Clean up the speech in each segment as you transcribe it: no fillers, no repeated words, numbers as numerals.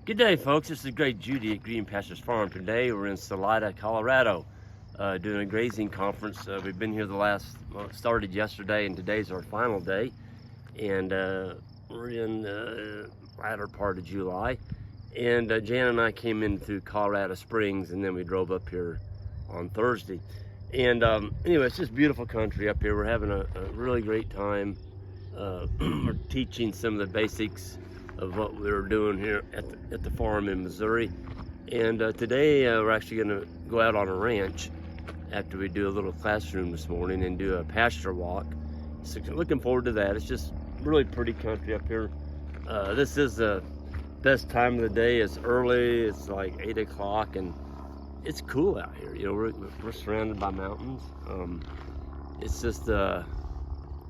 Good day, folks. This is Great Judy at Green Pastures Farm. Today we're in Salida, Colorado, doing a grazing conference. We've been here it started yesterday, and today's our final day. And we're in the latter part of July. And Jan and I came in through Colorado Springs, and then we drove up here on Thursday. And anyway, it's just beautiful country up here. We're having a really great time. We're teaching some of the basics of what we were doing here at the farm in Missouri. And today we're actually going to go out on a ranch after we do a little classroom this morning and do a pasture walk. So looking forward to that. It's just really pretty country up here. This is the best time of the day. It's early. It's like 8 o'clock and it's cool out here. You know, we're surrounded by mountains. It's just a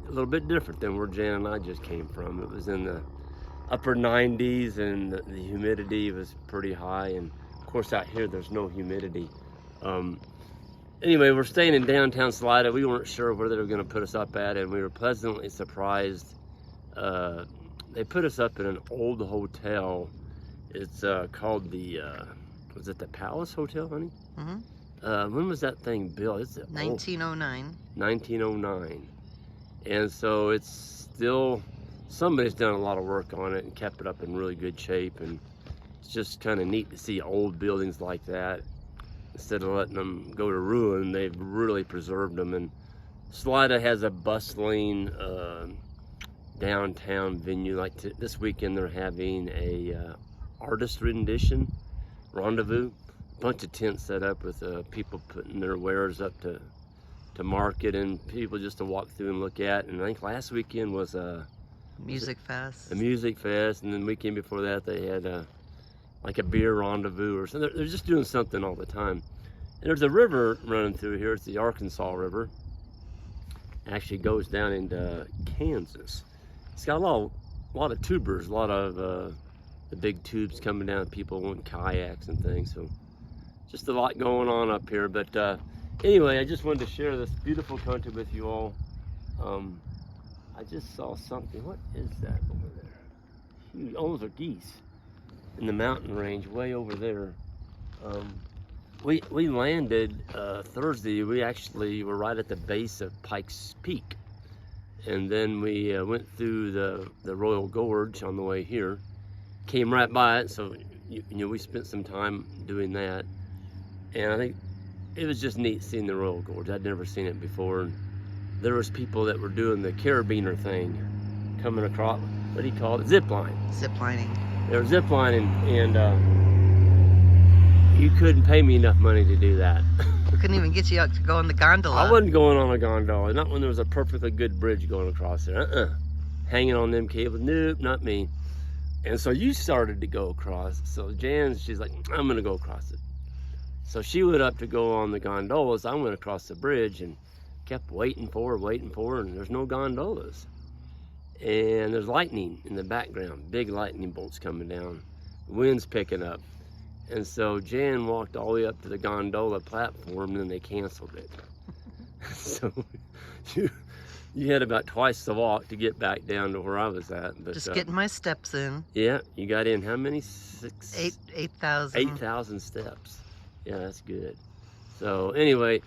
little bit different than where Jan and I just came from. It was in the upper 90s and the humidity was pretty high, and of course out here there's no humidity. Anyway, we're staying in downtown Salida. We weren't sure where they were going to put us up at, and we were pleasantly surprised. They put us up in an old hotel. It's called the was it the Palace Hotel, honey? Mm-hmm. When was that thing built? It's 1909. 1909. And so it's still, somebody's done a lot of work on it and kept it up in really good shape, and it's just kind of neat to see old buildings like that. Instead of letting them go to ruin, they've really preserved them. And Salida has a bustling downtown venue. Like this weekend they're having a artist rendition rendezvous, a bunch of tents set up with people putting their wares up to market and people just to walk through and look at. And I think last weekend was a music fest, and then the weekend before that they had like a beer rendezvous or something. They're just doing something all the time. And there's a river running through here. It's the Arkansas River. It actually goes down into Kansas. It's got a lot of tubers, a lot of the big tubes coming down, people wanting kayaks and things. So just a lot going on up here. But anyway, I just wanted to share this beautiful country with you all. I just saw something. What is that over there? Huge. Oh, those are geese in the mountain range way over there. We landed Thursday. We actually were right at the base of Pikes Peak, and then we went through the Royal Gorge on the way here. Came right by it, so you know, we spent some time doing that, and I think it was just neat seeing the Royal Gorge. I'd never seen it before. And there was people that were doing the carabiner thing, coming across, what do you call it? Zip line. Zip lining. They were zip lining, and you couldn't pay me enough money to do that. We couldn't even get you out to go on the gondola. I wasn't going on a gondola, not when there was a perfectly good bridge going across there. Hanging on them cables, nope, not me. And so you started to go across. So she's like, I'm gonna go across it. So she went up to go on the gondolas. I went across the bridge and kept waiting for her, and there's no gondolas. And there's lightning in the background, big lightning bolts coming down, wind's picking up. And so Jan walked all the way up to the gondola platform, and then they canceled it. So you had about twice the walk to get back down to where I was at. But, just getting my steps in. Yeah, you got in how many? 8,000. 8,000 steps. Yeah, that's good. So anyway,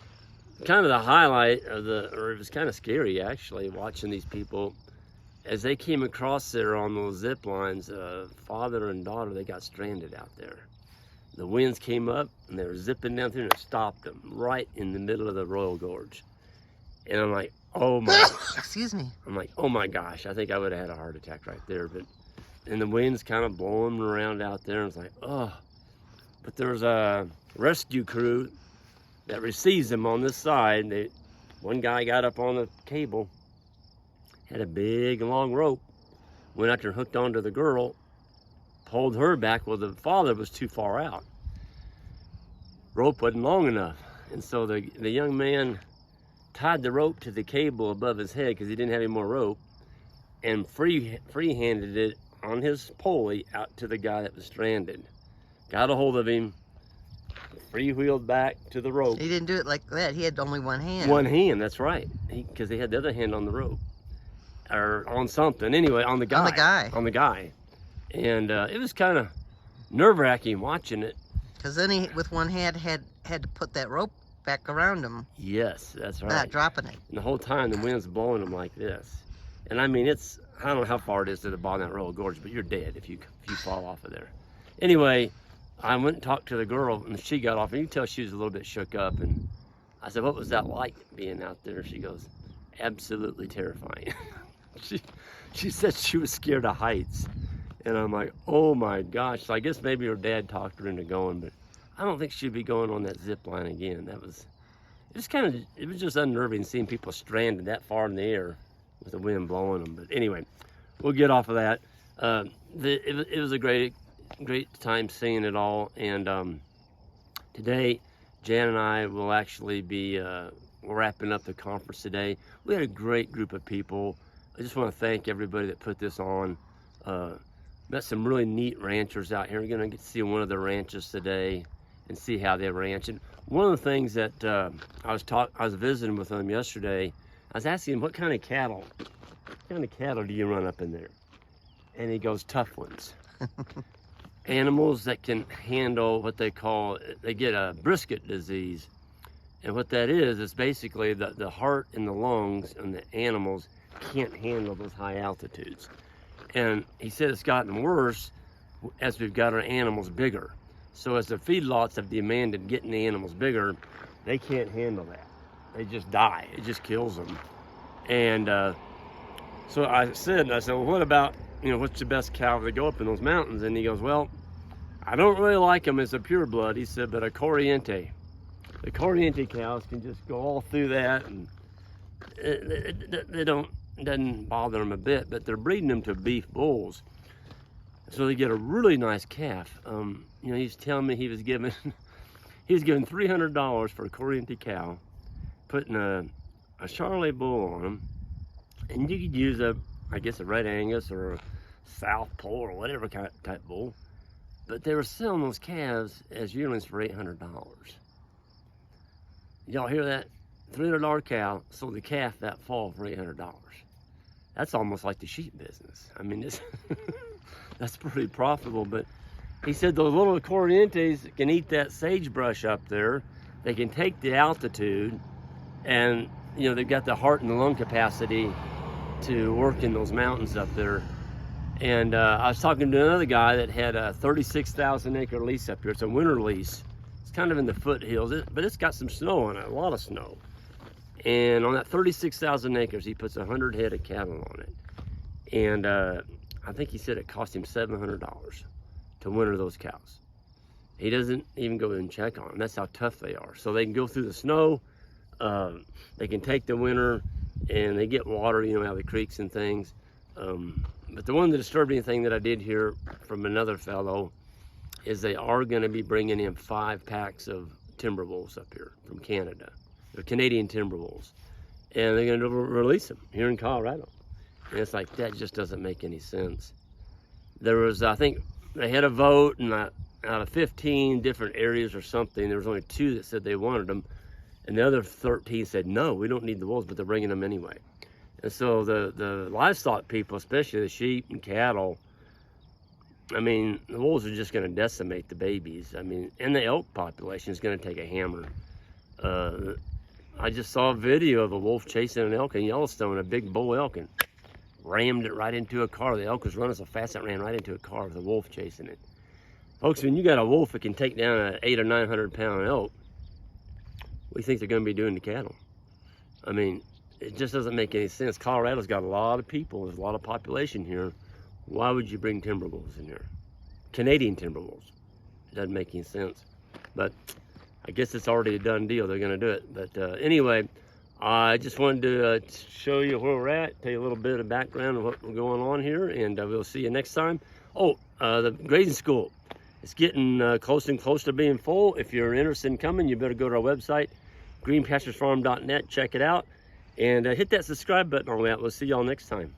kind of the highlight of or it was kind of scary actually, watching these people as they came across there on those zip lines. Father and daughter, they got stranded out there. The winds came up and they were zipping down through, and it stopped them right in the middle of the Royal Gorge. And I'm like, oh my, excuse me. I'm like, oh my gosh, I think I would have had a heart attack right there. And the wind's kind of blowing around out there, and it's like, oh. But there's a rescue crew that receives them on this side. One guy got up on the cable, had a big long rope, went out there, hooked onto the girl, pulled her back. Well, the father was too far out. Rope wasn't long enough. And so the young man tied the rope to the cable above his head because he didn't have any more rope, and free-handed it on his pulley out to the guy that was stranded. Got a hold of him, free-wheeled back to the rope. He didn't do it like that. He had only one hand. One hand, that's right. Because he had the other hand on the rope. Or on something. Anyway, on the guy. On the guy. On the guy. And it was kind of nerve-wracking watching it. Because then he, with one hand, had to put that rope back around him. Yes, that's right. Not dropping it. And the whole time the wind's blowing them like this. And I mean, I don't know how far it is to the bottom of that Royal Gorge, but you're dead if you fall off of there. Anyway, I went and talked to the girl, and she got off, and you can tell she was a little bit shook up. And I said, what was that like being out there? She goes, absolutely terrifying. She said she was scared of heights. And I'm like, oh my gosh. So I guess maybe her dad talked her into going, but I don't think she'd be going on that zip line again. It was just unnerving seeing people stranded that far in the air with the wind blowing them. But anyway, we'll get off of that. It was a great time seeing it all. And today, Jan and I will actually be wrapping up the conference today. We had a great group of people. I just want to thank everybody that put this on. Met some really neat ranchers out here. We're going to get to see one of the ranches today and see how they ranch. And one of the things that I was visiting with them yesterday, I was asking him, what kind of cattle do you run up in there? And he goes, tough ones. Animals that can handle what they get a brisket disease. And what that is basically the heart and the lungs and the animals can't handle those high altitudes. And he said it's gotten worse as we've got our animals bigger. So as the feedlots have demanded getting the animals bigger, they can't handle that. They just die. It just kills them. And so I said, well, what about, what's the best cow to go up in those mountains? And he goes, well, I don't really like them as a pure blood. He said, but a Corriente. The Corriente cows can just go all through that, and it doesn't bother them a bit, but they're breeding them to beef bulls. So they get a really nice calf. He's telling me he was given $300 for a Corriente cow, putting a Charolais bull on them, and you could use a Red Angus or a South Pole or whatever type bull, but they were selling those calves as yearlings for $800. Y'all hear that? $300 cow sold the calf that fall for $800. That's almost like the sheep business. I mean, that's pretty profitable. But he said those little Corrientes can eat that sagebrush up there. They can take the altitude, and they've got the heart and the lung capacity to work in those mountains up there. And I was talking to another guy that had a 36,000 acre lease up here. It's a winter lease. It's kind of in the foothills, but it's got some snow on it, a lot of snow. And on that 36,000 acres, he puts 100 head of cattle on it. And I think he said it cost him $700 to winter those cows. He doesn't even go and check on them. That's how tough they are. So they can go through the snow, they can take the winter, and they get water, out of the creeks and things. But the one that disturbed anything that I did hear from another fellow is they are going to be bringing in 5 packs of timber wolves up here from Canada. They're Canadian timber wolves. And they're going to release them here in Colorado. And it's like, that just doesn't make any sense. There was, I think, they had a vote, and out of 15 different areas or something, there was only 2 that said they wanted them. And the other 13 said, no, we don't need the wolves, but they're bringing them anyway. And so the livestock people, especially the sheep and cattle, I mean, the wolves are just going to decimate the babies. I mean, and the elk population is going to take a hammer. I just saw a video of a wolf chasing an elk in Yellowstone, a big bull elk, and rammed it right into a car. The elk was running so fast it ran right into a car with a wolf chasing it. Folks, when you got a wolf that can take down an 800 or 900 pound elk, what do you think they're going to be doing to cattle? I mean, it just doesn't make any sense. Colorado's got a lot of people. There's a lot of population here. Why would you bring timber wolves in here? Canadian timber wolves. It doesn't make any sense. But I guess it's already a done deal. They're going to do it. But anyway, I just wanted to show you where we're at, tell you a little bit of background of what's going on here, and we'll see you next time. Oh, the grazing school. It's getting close and close to being full. If you're interested in coming, you better go to our website, greenpasturesfarm.net, check it out, and hit that subscribe button on that. We'll see y'all next time.